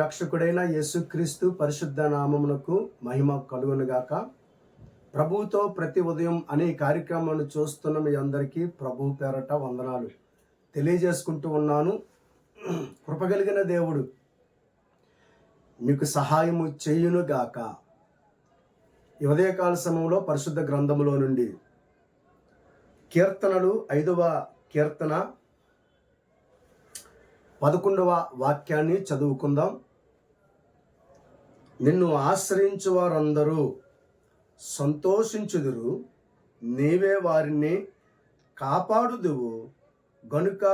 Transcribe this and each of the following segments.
రక్షకుడైన యేసుక్రీస్తు పరిశుద్ధ నామమునకు మహిమ కలుగునుగాక. ప్రభువుతో ప్రతి ఉదయం అనే కార్యక్రమాన్ని చూస్తున్న మీ అందరికీ ప్రభు పేరట వందనాలు తెలియజేసుకుంటూ ఉన్నాను. కృపగలిగిన దేవుడు మీకు సహాయము చేయునుగాక. ఈ ఉదయకాల సమయంలో పరిశుద్ధ గ్రంథములో నుండి కీర్తనలు 5వ కీర్తన 11వ వాక్యాన్ని చదువుకుందాం. నిన్ను ఆశ్రయించు వారందరూ సంతోషించుదురు, నీవే వారిని కాపాడుదువు గనుక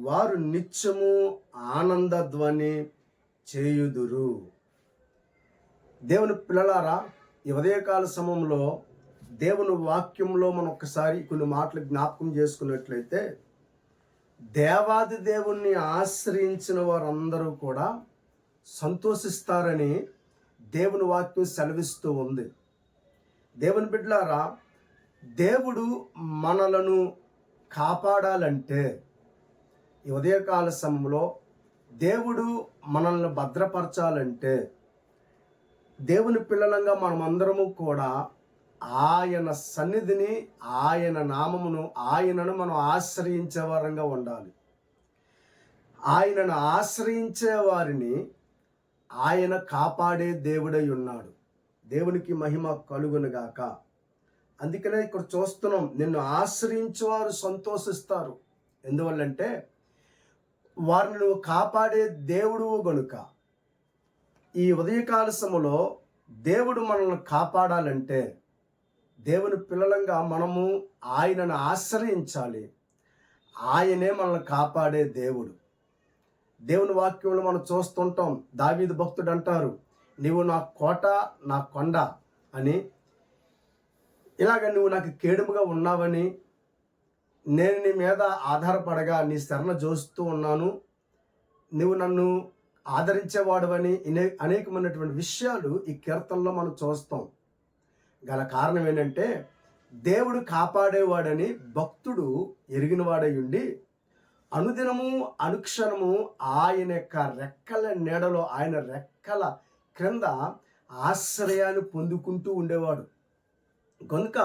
వారు నిత్యము ఆనందధ్వని చేయుదురు. దేవుని పిల్లలారా, ఈ ఉదయకాల సమయంలో దేవుని వాక్యంలో మనం ఒక్కసారి కొన్ని మాటలు జ్ఞాపకం చేసుకున్నట్లయితే, దేవాది దేవుణ్ణి ఆశ్రయించిన వారందరూ కూడా సంతోషిస్తారని దేవుని వాక్యం సెలవిస్తూ ఉంది. దేవుని బిడ్డలారా, దేవుడు మనలను కాపాడాలంటే ఈ ఉదయకాల సమయంలో దేవుడు మనల్ని భద్రపరచాలంటే దేవుని పిల్లలంగా మనమందరము కూడా ఆయన సన్నిధిని, ఆయన నామమును, ఆయనను మనం ఆశ్రయించే వారంగా ఉండాలి. ఆయనను ఆశ్రయించే వారిని ఆయన కాపాడే దేవుడై ఉన్నాడు. దేవునికి మహిమ కలుగునుగాక. అందుకనే ఇక్కడ చూస్తున్నాం, నిన్ను ఆశ్రయించేవారు సంతోషిస్తారు. ఎందువల్లంటే వారిని నువ్వు కాపాడే దేవుడు గనుక. ఈ ఉదయకాల సమయంలో దేవుడు మనల్ని కాపాడాలంటే దేవుని పిల్లలంగా మనము ఆయనను ఆశ్రయించాలి. ఆయనే మనల్ని కాపాడే దేవుడు. దేవుని వాక్యంలో మనం చూస్తుంటాం, దావీదు భక్తుడు అంటారు, నీవు నా కోట, నా కొండ అని. ఇలాగ నువ్వు నాకు కేడుముగా ఉన్నావని, నేను నీ మీద ఆధారపడగా నీ శరణ జోస్తూ ఉన్నాను, నువ్వు నన్ను ఆదరించేవాడువని అనేకమైనటువంటి విషయాలు ఈ కీర్తనలో మనం చూస్తాం. గల కారణం ఏంటంటే, దేవుడు కాపాడేవాడని భక్తుడు ఎరిగినవాడై ఉండి అనుదినము అనుక్షణము ఆయన యొక్క రెక్కల నీడలో, ఆయన రెక్కల క్రింద ఆశ్రయాన్ని పొందుకుంటూ ఉండేవాడు. కనుక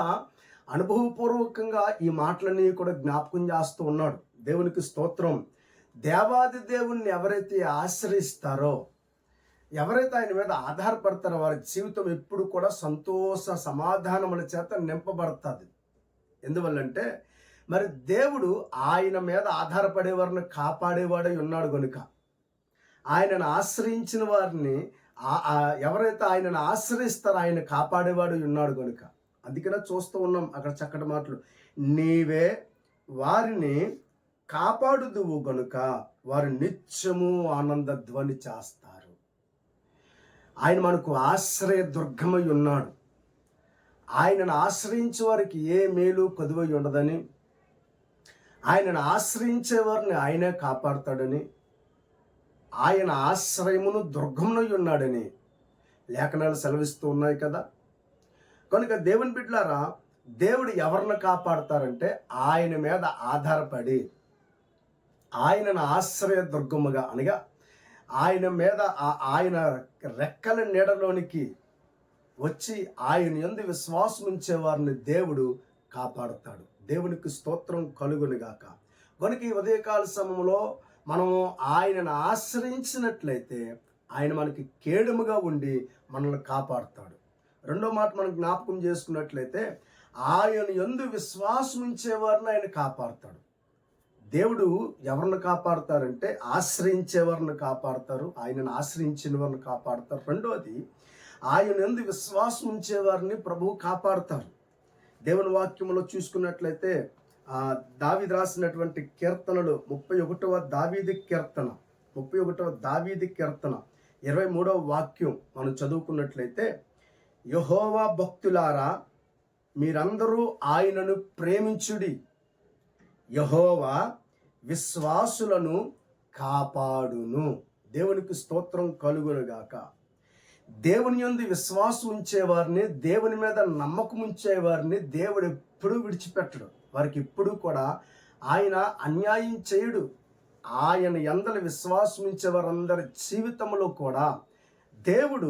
అనుభవపూర్వకంగా ఈ మాటలన్నీ కూడా జ్ఞాపకం చేస్తూ ఉన్నాడు. దేవునికి స్తోత్రం. దేవాది దేవుణ్ణి ఎవరైతే ఆశ్రయిస్తారో, ఎవరైతే ఆయన మీద ఆధారపడతారో వారి జీవితం ఎప్పుడు కూడా సంతోష సమాధానముల చేత నింపబడుతుంది. ఎందువల్లంటే మరి దేవుడు ఆయన మీద ఆధారపడే వారిని కాపాడేవాడై ఉన్నాడు కనుక, ఆయనను ఆశ్రయించిన వారిని ఎవరైతే ఆయనను ఆశ్రయిస్తారో ఆయన కాపాడేవాడు ఉన్నాడు కనుక. అందుకనే చూస్తూ ఉన్నాం అక్కడ చక్కటి మాటలు, నీవే వారిని కాపాడుదువు గనుక వారు నిత్యము ఆనందధ్వని చేస్తారు. ఆయన మనకు ఆశ్రయ దుర్గమై ఉన్నాడు. ఆయనను ఆశ్రయించే వారికి ఏ మేలు కొదువై ఉండదని, ఆయనను ఆశ్రయించే వారిని ఆయనే కాపాడుతాడని, ఆయన ఆశ్రయమును దుర్గమునై ఉన్నాడని లేఖనాలు సెలవిస్తూ ఉన్నాయి కదా. కనుక దేవుని బిడ్డలారా, దేవుడు ఎవరిని కాపాడతారంటే ఆయన మీద ఆధారపడి ఆయనను ఆశ్రయ దుర్గముగా అనగా ఆయన మీద ఆయన రెక్కల నీడలోనికి వచ్చి ఆయన యందు విశ్వాసం ఉంచే వారిని దేవుడు కాపాడుతాడు. దేవునికి స్తోత్రం కలుగునుగాక. కనుక ఈ ఉదయకాల సమయంలో మనము ఆయనను ఆశ్రయించినట్లయితే ఆయన మనకి కేడుముగా ఉండి మనల్ని కాపాడుతాడు. రెండో మాట మనం జ్ఞాపకం చేసుకున్నట్లయితే, ఆయన యందు విశ్వాసం ఉంచే వారిని ఆయన కాపాడుతాడు. దేవుడు ఎవరిని కాపాడుతారంటే ఆశ్రయించే వారిని కాపాడుతారు, ఆయనను ఆశ్రయించిన వారిని కాపాడుతారు. రెండోది, ఆయన యందు విశ్వాసం ఉంచే వారిని ప్రభువు కాపాడుతారు. దేవుని వాక్యంలో చూసుకున్నట్లయితే దావీదు రాసినటువంటి కీర్తనలు 31వ దావీదు కీర్తన 23వ వాక్యం మనం చదువుకున్నట్లయితే, యెహోవా భక్తులారా మీరందరూ ఆయనను ప్రేమించుడి, యెహోవా విశ్వాసులను కాపాడును. దేవునికి స్తోత్రం కలుగునుగాక. దేవుని యందు విశ్వాసం ఉంచేవారిని, దేవుని మీద నమ్మకం ఉంచేవారిని దేవుడు ఎప్పుడూ విడిచిపెట్టడు. వారికి ఎప్పుడూ కూడా ఆయన అన్యాయం చేయడు. ఆయన యందల విశ్వాసం ఉంచే వారందరి జీవితంలో కూడా దేవుడు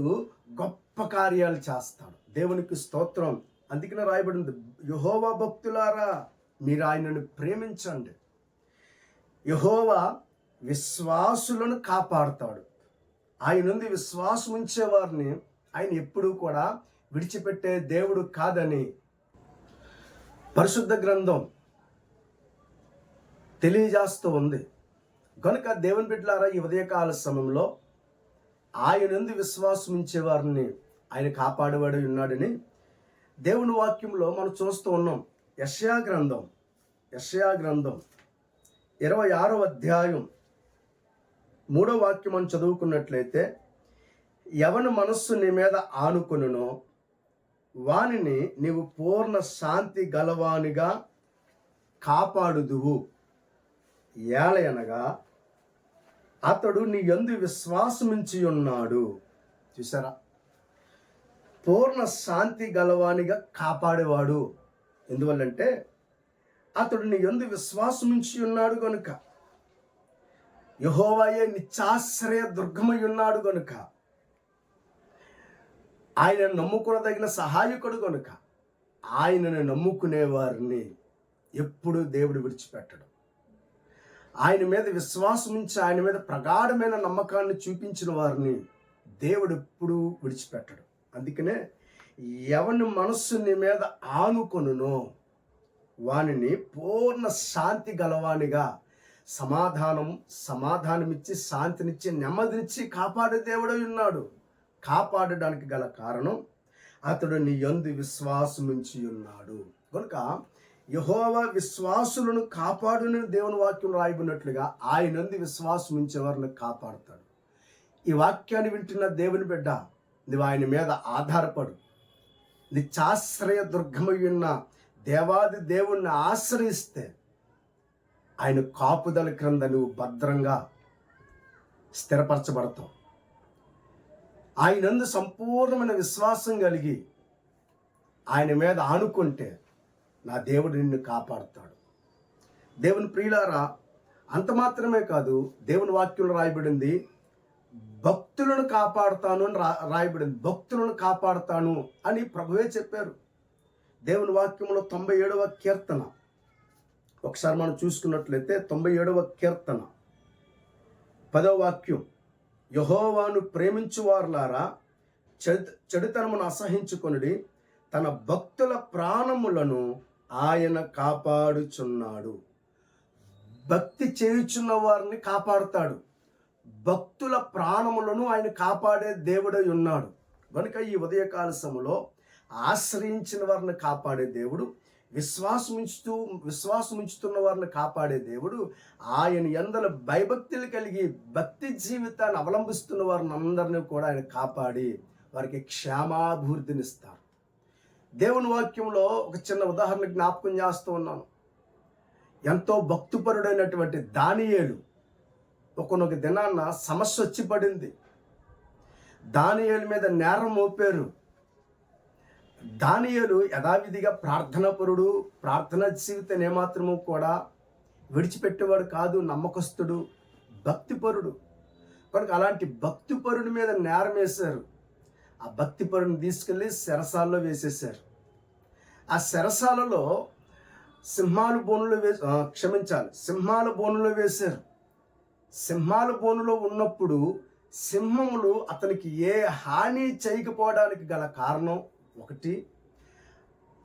గొప్ప కార్యాలు చేస్తాడు. దేవునికి స్తోత్రం. అందుకనే రాయబడింది, యెహోవా భక్తులారా మీరు ఆయనను ప్రేమించండి. యెహోవా విశ్వాసులను కాపాడుతాడు. ఆయన నుండి విశ్వాసం ఉంచేవారిని ఆయన ఎప్పుడూ కూడా విడిచిపెట్టే దేవుడు కాదని పరిశుద్ధ గ్రంథం తెలియజేస్తూ ఉంది. కనుక దేవుని బిడ్డలారా, ఈ ఉదయకాల సమయంలో ఆయన నుండి విశ్వాసం ఉంచేవారిని ఆయన కాపాడేవాడు ఉన్నాడని దేవుని వాక్యంలో మనం చూస్తూ ఉన్నాం. యెషయా గ్రంథం 26వ అధ్యాయం 3వ వాక్యం మనం చదువుకున్నట్లయితే, ఎవని మనస్సు నీ మీద ఆనుకొనునో వానిని నీవు పూర్ణ శాంతి గలవానిగా కాపాడుదువు. ఏలయనగా అతడు నీ యందు విశ్వాసముంచి ఉన్నాడు. చూసారా, పూర్ణ శాంతి గలవానిగా కాపాడేవాడు. ఎందువల్లంటే అతడు నీ యందు విశ్వాసముంచి ఉన్నాడు గనుక, యెహోవాయే నిత్యాశ్రయ దుర్గమై ఉన్నాడు గనుక, ఆయన నమ్ముకునదగిన సహాయకుడు గనుక ఆయనను నమ్ముకునే వారిని ఎప్పుడూ దేవుడు విడిచిపెట్టడు. ఆయన మీద విశ్వాసం ఉంచి ఆయన మీద ప్రగాఢమైన నమ్మకాన్ని చూపించిన వారిని దేవుడు ఎప్పుడూ విడిచిపెట్టడు. అందుకనే ఎవని మనస్సు నీ మీద ఆనుకొనునో వానిని పూర్ణ శాంతి గలవానిగా సమాధానమిచ్చి శాంతినిచ్చి నెమ్మదినిచ్చి కాపాడే దేవుడు ఉన్నాడు. కాపాడడానికి గల కారణం అతడు నీ యందు విశ్వాసముంచి ఉన్నాడు కనుక యెహోవా విశ్వాసులను కాపాడునని దేవుని వాక్యం రాయబడినట్లుగా ఆయన యందు విశ్వాసం ఉంచేవారిని కాపాడుతాడు. ఈ వాక్యాన్ని వింటున్న దేవుని బిడ్డ, నువ్వు ఆయన మీద ఆధారపడు. నిత్యాశ్రయ దుర్గమై ఉన్న దేవాది దేవుణ్ణి ఆశ్రయిస్తే ఆయన కాపుదల క్రింద నువ్వు భద్రంగా స్థిరపరచబడతావు. ఆయనందు సంపూర్ణమైన విశ్వాసం కలిగి ఆయన మీద ఆనుకుంటే నా దేవుడు నిన్ను కాపాడుతాడు. దేవుని ప్రియులారా, అంత మాత్రమే కాదు, దేవుని వాక్యంలో రాయబడింది భక్తులను కాపాడుతాను అని రాయబడింది. భక్తులను కాపాడుతాను అని ప్రభువే చెప్పారు. దేవుని వాక్యంలో 97వ కీర్తన ఒకసారి మనం చూసుకున్నట్లయితే 97వ కీర్తన 10వ వాక్యం, యెహోవాను ప్రేమించువారులారా చెడుతనమును అసహించుకొనుడి, తన భక్తుల ప్రాణములను ఆయన కాపాడుచున్నాడు. భక్తి చేయుచున్న వారిని కాపాడుతాడు. భక్తుల ప్రాణములను ఆయన కాపాడే దేవుడై ఉన్నాడు. కనుక ఈ ఉదయకాల సమయంలో ఆశ్రయించిన వారిని కాపాడే దేవుడు, విశ్వాసం ఉంచుతున్న వారిని కాపాడే దేవుడు, ఆయన యందల భయభక్తులు కలిగి భక్తి జీవితాన్ని అవలంబిస్తున్న వారిని అందరినీ కూడా ఆయన కాపాడి వారికి క్షేమాభివృద్ధినిస్తారు. దేవుని వాక్యంలో ఒక చిన్న ఉదాహరణ జ్ఞాపకం చేస్తూ ఉన్నాను. ఎంతో భక్తిపరుడైనటువంటి దానియేలు ఒకనొక దినాన్న సమస్య వచ్చి పడింది. దానియేలు మీద నేరం మోపారు. దానియేలు యథావిధిగా ప్రార్థనాపరుడు, ప్రార్థనా జీవితం ఏమాత్రము కూడా విడిచిపెట్టేవాడు కాదు, నమ్మకస్తుడు, భక్తిపరుడు. కనుక అలాంటి భక్తిపరుడి మీద నేరం వేశారు. ఆ భక్తిపరుడిని తీసుకెళ్ళి చెరసాలలో వేసేశారు. ఆ చెరసాలలో సింహాల బోనులో వేశారు. సింహాల బోనులో ఉన్నప్పుడు సింహములు అతనికి ఏ హాని చేయకపోవడానికి గల కారణం ఒకటి,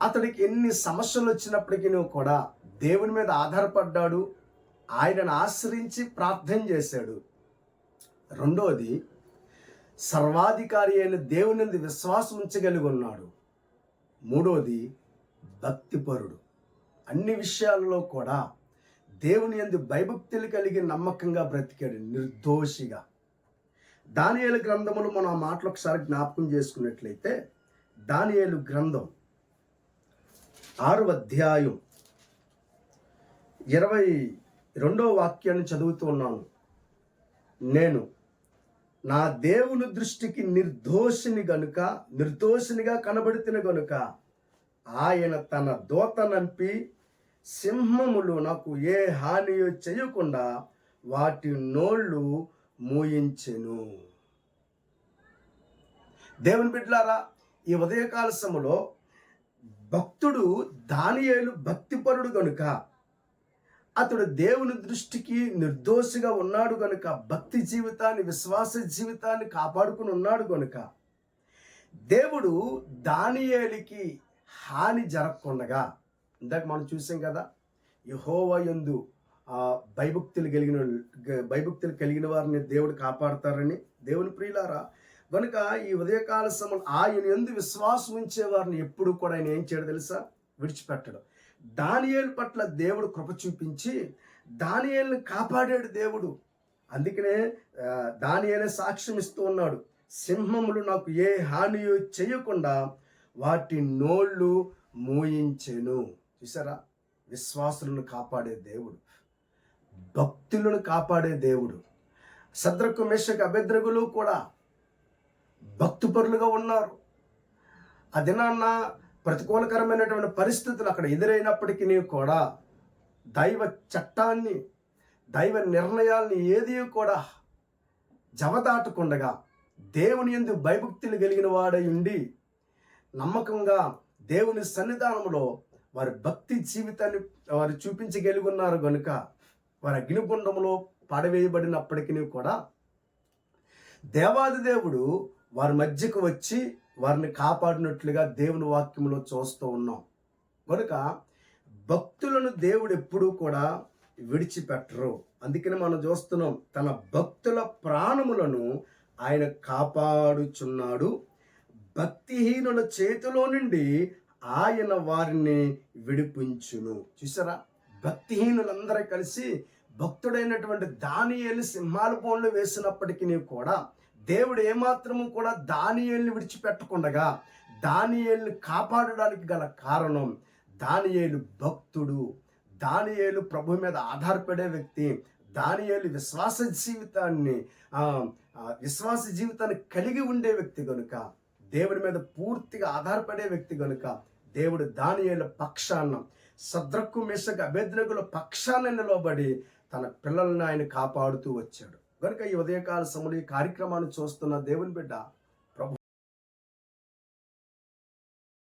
అతడికి ఎన్ని సమస్యలు వచ్చినప్పటికీ కూడా దేవుని మీద ఆధారపడ్డాడు, ఆయనను ఆశ్రయించి ప్రార్థన చేశాడు. రెండోది, సర్వాధికారి అయిన దేవుని యందు విశ్వాసం ఉంచగలిగి ఉన్నాడు. మూడోది, భక్తిపరుడు. అన్ని విషయాల్లో కూడా దేవుని యందు భయభక్తులు కలిగి నమ్మకంగా బ్రతికాడు, నిర్దోషిగా. దానియేలు గ్రంథములు మనం ఆ మాటలు ఒకసారి జ్ఞాపకం చేసుకున్నట్లయితే, దానియేలు గ్రంథం 6వ అధ్యాయం 22వ వాక్యాన్ని చదువుతూ ఉన్నాను. నేను నా దేవుని దృష్టికి నిర్దోషినిగా కనబడుతున్న గనుక ఆయన తన దూత నంపి సింహములు నాకు ఏ హానియో చేయకుండా వాటి నోళ్ళు మూయించెను. దేవుని బిడ్డలారా, ఈ ఉదయకాల సమయంలో భక్తుడు దానియేలు భక్తిపరుడు గనుక, అతడు దేవుని దృష్టికి నిర్దోషిగా ఉన్నాడు గనుక, భక్తి జీవితాన్ని, విశ్వాస జీవితాన్ని కాపాడుకుని ఉన్నాడు గనుక, దేవుడు దానియేలుకి హాని జరగకుండగా, ఇందాక మనం చూసాం కదా, యెహోవా యందు భయభక్తులు కలిగిన వారిని దేవుడు కాపాడతారని. దేవుని ప్రియులారా, కనుక ఈ ఉదయకాల సమయం ఆయన యందు విశ్వాసం ఉంచే వారిని ఎప్పుడు కూడా ఆయన ఏం చేయడు తెలుసా? విడిచిపెట్టడు. దానియేలు పట్ల దేవుడు కృప చూపించి దానియేలుని కాపాడాడు దేవుడు. అందుకనే దానియేలే సాక్ష్యం ఇస్తూ ఉన్నాడు, సింహములు నాకు ఏ హాని చేయకుండా వాటి నోళ్ళు మూయించెను. చూసారా, విశ్వాసులను కాపాడే దేవుడు, భక్తులను కాపాడే దేవుడు. శద్రకు, మేషకు, అబేద్నెగోలు కూడా భక్తిపరులుగా ఉన్నారు. ఆ దినాన్న ప్రతికూలకరమైనటువంటి పరిస్థితులు అక్కడ ఎదురైనప్పటికీ కూడా దైవ చట్టాన్ని, దైవ నిర్ణయాల్ని ఏది కూడా జవదాటకుండగా దేవుని యందు భయభక్తులు కలిగిన వాడై ఉండి నమ్మకంగా దేవుని సన్నిధానంలో వారి భక్తి జీవితాన్ని వారు చూపించగలిగి ఉన్నారు కనుక వారి అగ్నిగుండంలో పడవేయబడినప్పటికీ కూడా దేవాది దేవుడు వారి మధ్యకు వచ్చి వారిని కాపాడినట్లుగా దేవుని వాక్యంలో చూస్తూ ఉన్నాం. కనుక భక్తులను దేవుడు ఎప్పుడూ కూడా విడిచిపెట్టరు. అందుకని మనం చూస్తున్నాం, తన భక్తుల ప్రాణములను ఆయన కాపాడుచున్నాడు, భక్తిహీనుల చేతిలో నుండి ఆయన వారిని విడిపించును. చూసారా, భక్తిహీనులందరూ కలిసి భక్తుడైనటువంటి దానియేలు సింహాల బోన్లో వేసినప్పటికీ కూడా దేవుడు ఏమాత్రము కూడా దానియేలుని విడిచిపెట్టకుండగా దానియేలుని కాపాడడానికి గల కారణం, దానియేలు భక్తుడు, దానియేలు ప్రభు మీద ఆధారపడే వ్యక్తి, దానియేలు విశ్వాస జీవితాన్ని కలిగి ఉండే వ్యక్తి కనుక, దేవుడి మీద పూర్తిగా ఆధారపడే వ్యక్తి కనుక దేవుడు దానియేలు పక్షాన, శద్రకు, మేషకు, అబేద్నెగోల పక్షాన నిలబడి తన పిల్లలను ఆయన కాపాడుతూ వచ్చాడు. కనుక ఈ ఉదయకాల సమయంలో ఈ కార్యక్రమాన్ని చూస్తున్న దేవుని బిడ్డ,